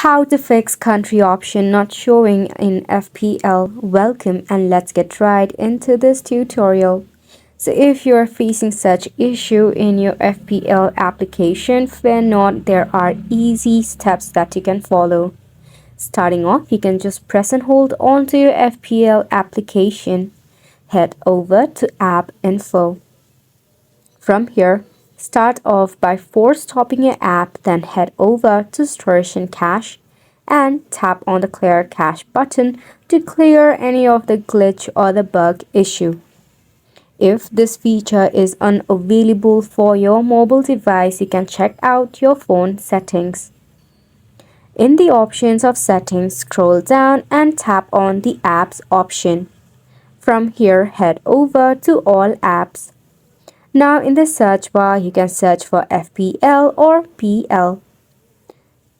How to fix country option not showing in FPL. Welcome and let's get right into this tutorial. So if you are facing such issue in your FPL application, fear not, there are easy steps that you can follow. Starting off, you can just press and hold onto your FPL application. Head over to app info. From here, start off by force stopping your app, then head over to storage and cache and tap on the clear cache button to clear any of the glitch or the bug issue. If this feature is unavailable for your mobile device, you can check out your phone settings. In the options of settings, scroll down and tap on the apps option. From here, head over to all apps. Now in the search bar, you can search for FPL or PL.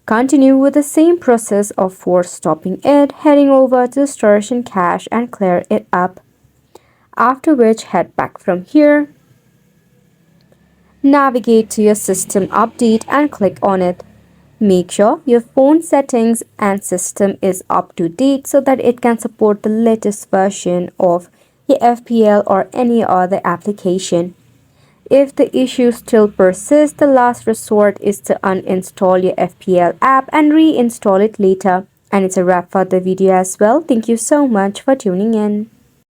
Continue with the same process of force stopping it, heading over to storage and cache and clear it up. After which, head back from here. Navigate to your system update and click on it. Make sure your phone settings and system is up to date so that it can support the latest version of your FPL or any other application. If the issue still persists, the last resort is to uninstall your FPL app and reinstall it later. And it's a wrap for the video as well. Thank you so much for tuning in.